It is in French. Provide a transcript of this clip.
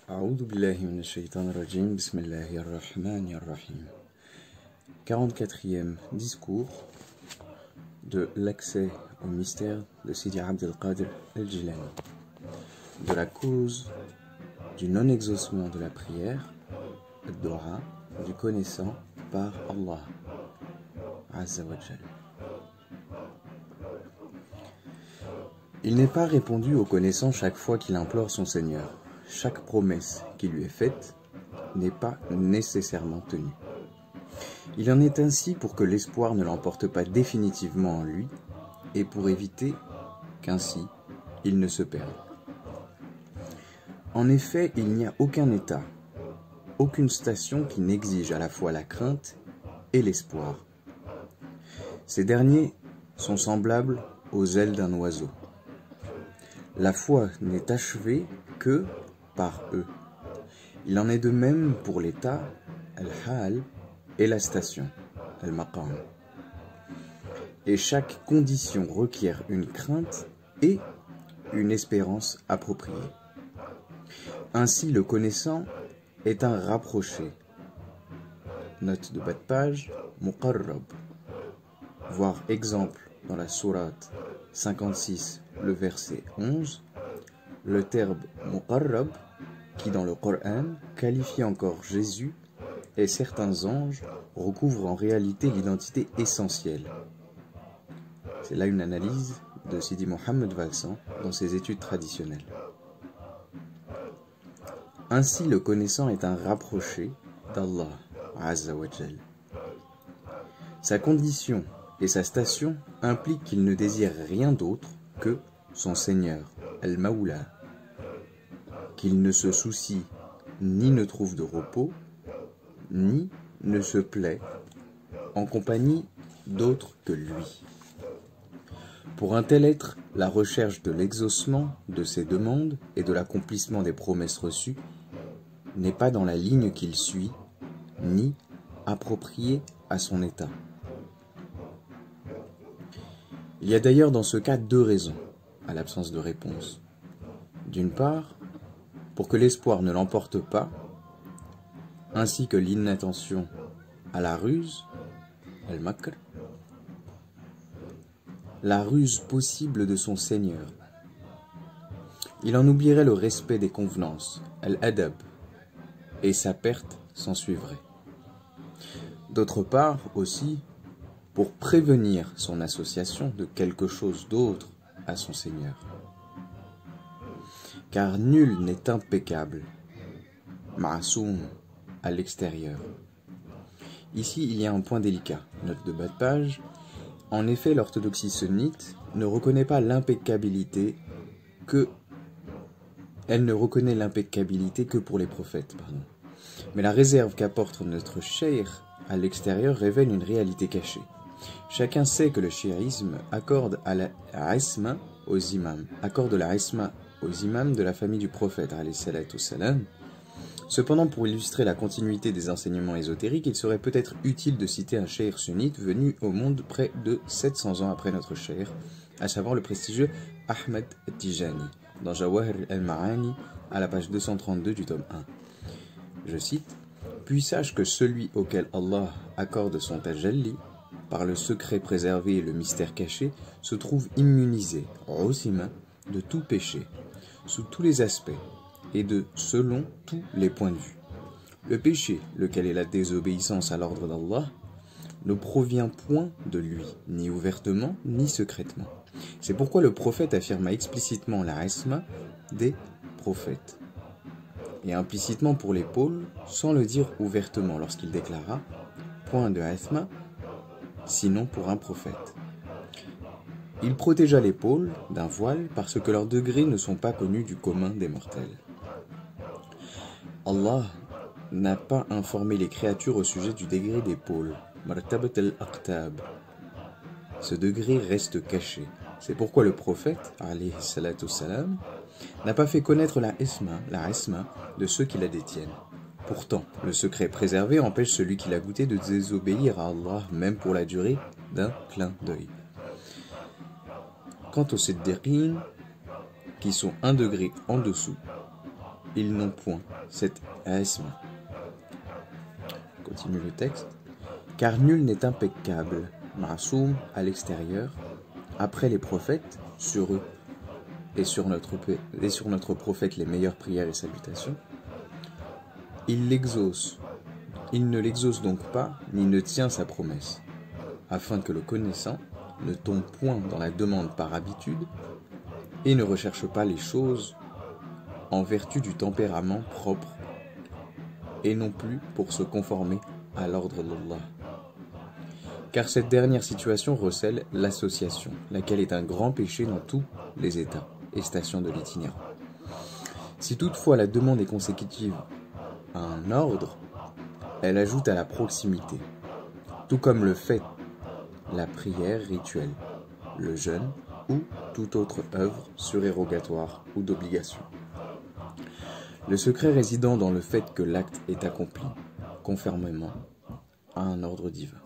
أعوذ بالله من الشيطان الرجيم بسم الله الرحمن الرحيم 44e discours de l'accès au mystère de Sidi Abd al-Qadir al-Jilani, de la cause du non-exaucement de la prière, al-Dua, du connaissant par Allah Azza wa Jal. Il n'est pas répondu au connaissant chaque fois qu'il implore son Seigneur. Chaque promesse qui lui est faite n'est pas nécessairement tenue. Il en est ainsi pour que l'espoir ne l'emporte pas définitivement en lui et pour éviter qu'ainsi il ne se perde. En effet, il n'y a aucun état, aucune station qui n'exige à la fois la crainte et l'espoir. Ces derniers sont semblables aux ailes d'un oiseau. La foi n'est achevée que par eux. Il en est de même pour l'état, al-hal, et la station, al-maqam. Et chaque condition requiert une crainte et une espérance appropriée. Ainsi, le connaissant est un rapproché. Note de bas de page, muqarrab. Voir exemple dans la sourate 56, le verset 11, le terme muqarrab, qui dans le Coran qualifie encore Jésus et certains anges, recouvre en réalité l'identité essentielle. C'est là une analyse de Sidi Mohammed Valsan dans ses études traditionnelles. Ainsi, le connaissant est un rapproché d'Allah Azza wa Jal. Sa condition et sa station impliquent qu'il ne désire rien d'autre que son Seigneur, Al-Mawla, qu'il ne se soucie ni ne trouve de repos, ni ne se plaît en compagnie d'autres que lui. Pour un tel être, la recherche de l'exaucement de ses demandes et de l'accomplissement des promesses reçues n'est pas dans la ligne qu'il suit, ni appropriée à son état. Il y a d'ailleurs dans ce cas deux raisons à l'absence de réponse. D'une part, pour que l'espoir ne l'emporte pas, ainsi que l'inattention à la ruse, al-makr, la ruse possible de son Seigneur. Il en oublierait le respect des convenances, al-adab, et sa perte s'ensuivrait. D'autre part aussi, pour prévenir son association de quelque chose d'autre à son Seigneur. Car nul n'est impeccable, ma'soum, à l'extérieur. Ici, il y a un point délicat, note de bas de page. En effet, l'orthodoxie sunnite ne reconnaît pas l'impeccabilité que... Elle ne reconnaît l'impeccabilité que pour les prophètes, pardon. Mais la réserve qu'apporte notre cheikh à l'extérieur révèle une réalité cachée. Chacun sait que le chiisme accorde la isma aux imams, aux imams de la famille du prophète, alayhi salatu salam. Cependant, pour illustrer la continuité des enseignements ésotériques, il serait peut-être utile de citer un cheikh sunnite venu au monde près de 700 ans après notre cheikh, à savoir le prestigieux Ahmad Tijani, dans Jawahir al-Ma'ani, à la page 232 du tome 1. Je cite, « Puis sache que celui auquel Allah accorde son tajalli, par le secret préservé et le mystère caché, se trouve immunisé, usima, de tout péché, sous tous les aspects, et de selon tous les points de vue. Le péché, lequel est la désobéissance à l'ordre d'Allah, ne provient point de lui, ni ouvertement, ni secrètement. C'est pourquoi le prophète affirma explicitement la isma des prophètes, et implicitement pour l'épaule, sans le dire ouvertement lorsqu'il déclara « point de isma, sinon pour un prophète ». Il protégea l'épaule d'un voile parce que leurs degrés ne sont pas connus du commun des mortels. Allah n'a pas informé les créatures au sujet du degré d'épaule, martabat al-aqtab. Ce degré reste caché. C'est pourquoi le prophète, alayhi salatu salam, n'a pas fait connaître la isma de ceux qui la détiennent. Pourtant, le secret préservé empêche celui qui l'a goûté de désobéir à Allah, même pour la durée d'un clin d'œil. Quant aux siddiqin, qui sont un degré en dessous, ils n'ont point cette isma. Continue le texte. Car nul n'est impeccable, ma'soum à l'extérieur, après les prophètes, sur eux, et sur notre prophète les meilleures prières et salutations. Il ne l'exauce donc pas, ni ne tient sa promesse, afin que le connaissant ne tombe point dans la demande par habitude, et ne recherche pas les choses en vertu du tempérament propre, et non plus pour se conformer à l'ordre d'Allah. Car cette dernière situation recèle l'association, laquelle est un grand péché dans tous les états et stations de l'itinérant. Si toutefois la demande est consécutive à un ordre, elle ajoute à la proximité, tout comme le fait la prière rituelle, le jeûne ou toute autre œuvre surérogatoire ou d'obligation. Le secret résidant dans le fait que l'acte est accompli conformément à un ordre divin.